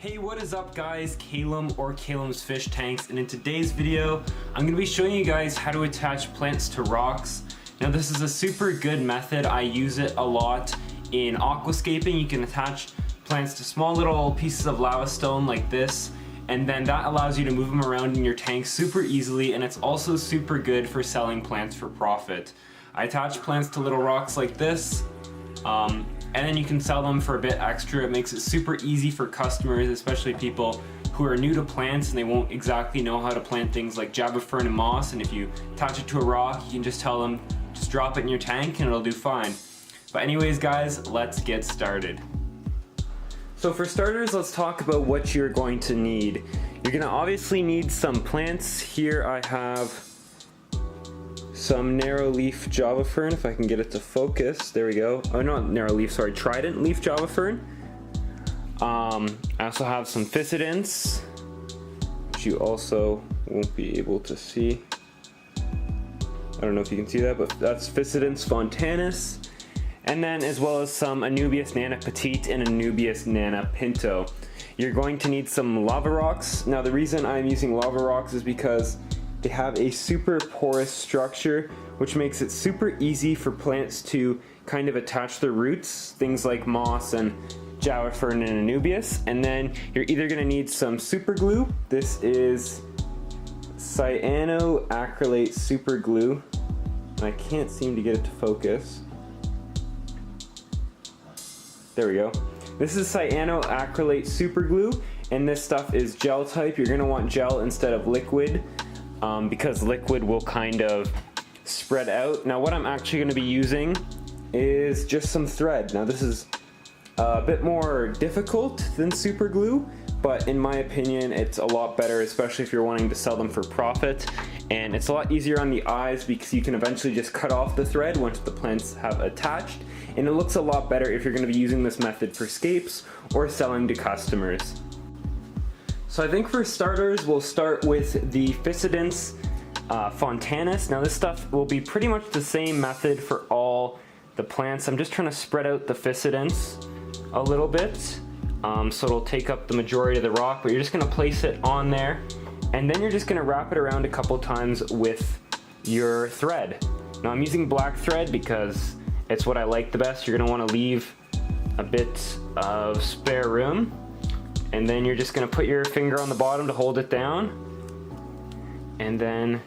Hey, what is up guys? Calum or Calum's Fish Tanks, and in today's video I'm going to be showing you guys how to attach plants to rocks. Now this is a super good method. I use it a lot in aquascaping. You can attach plants to small little pieces of lava stone like this, and then that allows you to move them around in your tank super easily, and it's also super good for selling plants for profit. I attach plants to little rocks like this, and then you can sell them for a bit extra. It makes it super easy for customers, especially people who are new to plants and they won't exactly know how to plant things like Java fern and moss, and if you attach it to a rock, you can just tell them, just drop it in your tank and it'll do fine. But anyways guys, let's get started. So for starters, let's talk about what you're going to need. You're gonna obviously need some plants. Here I have some narrow leaf Java fern, if I can get it to focus. There we go. Oh, not narrow leaf, sorry, trident leaf Java fern. I also have some physidents, which you also won't be able to see. I don't know if you can see that, but that's Physidents fontanus. And then as well as some Anubias nana petite and Anubias nana pinto. You're going to need some lava rocks. Now the reason I'm using lava rocks is because they have a super porous structure, which makes it super easy for plants to kind of attach their roots, things like moss and Java fern and Anubias. And then you're either going to need some super glue. This is cyanoacrylate super glue, and I can't seem to get it to focus. There we go. This is cyanoacrylate super glue, and this stuff is gel type. You're going to want gel instead of liquid, because liquid will kind of spread out. Now what I'm actually going to be using is just some thread. Now this is a bit more difficult than super glue, but in my opinion it's a lot better, especially if you're wanting to sell them for profit. And it's a lot easier on the eyes because you can eventually just cut off the thread once the plants have attached, and it looks a lot better if you're going to be using this method for scapes or selling to customers. So I think for starters, we'll start with the Physidents fontanus. Now this stuff will be pretty much the same method for all the plants. I'm just trying to spread out the Physidents a little bit, so it'll take up the majority of the rock, but you're just going to place it on there, and then you're just going to wrap it around a couple times with your thread. Now I'm using black thread because it's what I like the best. You're going to want to leave a bit of spare room. And then you're just going to put your finger on the bottom to hold it down, and then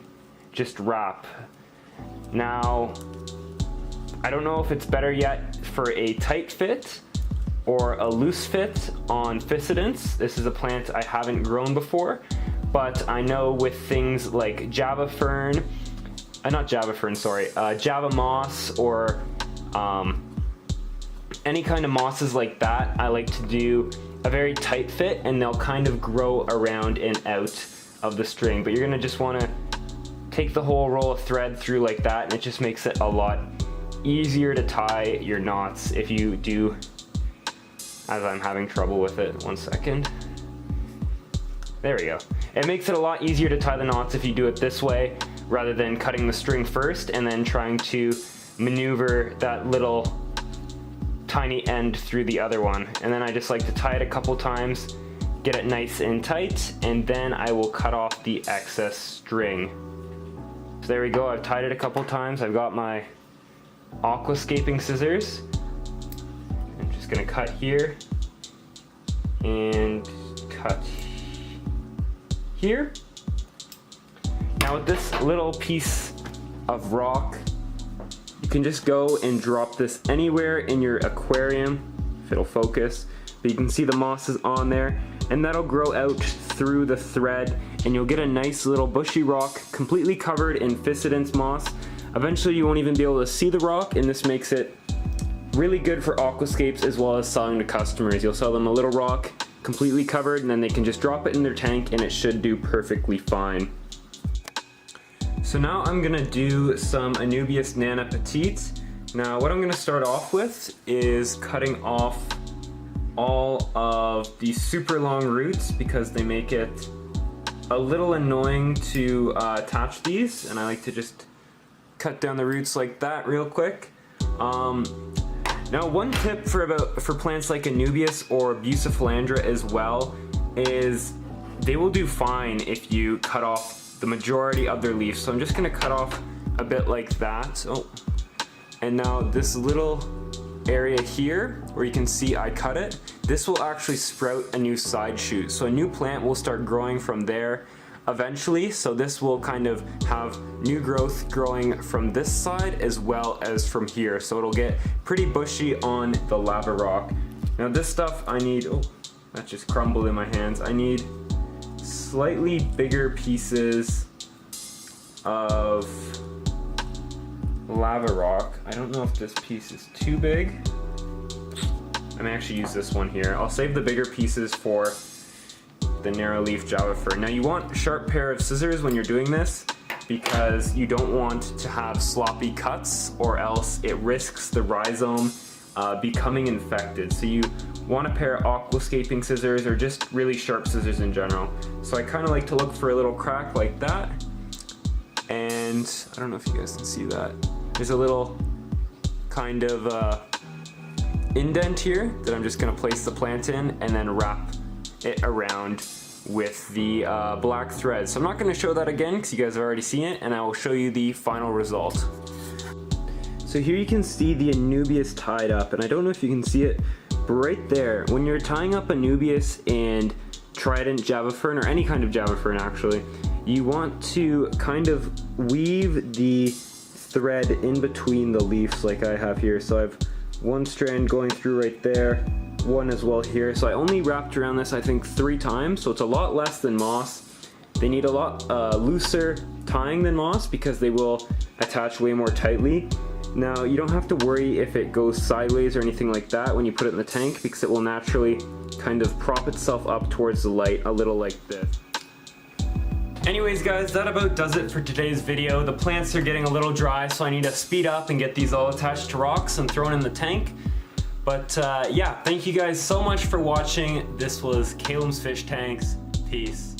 just wrap. Now, I don't know if it's better yet for a tight fit or a loose fit on Physidents. This is a plant I haven't grown before, but I know with things like Java fern, not Java fern, sorry, Java moss, or any kind of mosses like that, I like to do a very tight fit, and they'll kind of grow around and out of the string. But you're gonna just wanna take the whole roll of thread through like that, and it just makes it a lot easier to tie your knots if you do, as I'm having trouble with it. 1 second. There we go. It makes it a lot easier to tie the knots if you do it this way, rather than cutting the string first and then trying to maneuver that little tiny end through the other one. And then I just like to tie it a couple times, get it nice and tight, and then I will cut off the excess string. So there we go, I've tied it a couple times. I've got my aquascaping scissors. I'm just gonna cut here and cut here. Now with this little piece of rock, you can just go and drop this anywhere in your aquarium, if it'll focus. But you can see the moss is on there, and that'll grow out through the thread, and you'll get a nice little bushy rock completely covered in Physidents moss. Eventually you won't even be able to see the rock, and this makes it really good for aquascapes as well as selling to customers. You'll sell them a little rock completely covered, and then they can just drop it in their tank and it should do perfectly fine. So now I'm gonna do some Anubias nana petite. Now what I'm gonna start off with is cutting off all of these super long roots because they make it a little annoying to attach these, and I like to just cut down the roots like that real quick. Now one tip for plants like Anubias or Bucephalandra as well is they will do fine if you cut off the majority of their leaves. So I'm just gonna cut off a bit like that. Oh, and now this little area here where you can see I cut it, this will actually sprout a new side shoot. So a new plant will start growing from there eventually. So this will kind of have new growth growing from this side as well as from here. So it'll get pretty bushy on the lava rock. Now this stuff I need, oh, that just crumbled in my hands. I need slightly bigger pieces of lava rock. I don't know if this piece is too big. I may actually use this one here. I'll save the bigger pieces for the narrow leaf Java fern. Now you want a sharp pair of scissors when you're doing this because you don't want to have sloppy cuts or else it risks the rhizome becoming infected. So you want a pair of aquascaping scissors or just really sharp scissors in general. So I kind of like to look for a little crack like that. And I don't know if you guys can see that. There's a little kind of indent here that I'm just gonna place the plant in and then wrap it around with the black thread. So I'm not gonna show that again because you guys have already seen it, and I will show you the final result. So here you can see the Anubias tied up, and I don't know if you can see it, but right there, when you're tying up Anubias and Trident Java fern, or any kind of Java fern actually, you want to kind of weave the thread in between the leaves like I have here. So I have one strand going through right there, one as well here. So I only wrapped around this I think 3 times, so it's a lot less than moss. They need a lot looser tying than moss because they will attach way more tightly. Now you don't have to worry if it goes sideways or anything like that when you put it in the tank because it will naturally kind of prop itself up towards the light a little like this. Anyways guys, that about does it for today's video. The plants are getting a little dry, so I need to speed up and get these all attached to rocks and thrown in the tank. But yeah, thank you guys so much for watching. This was Calum's Fish Tanks. Peace.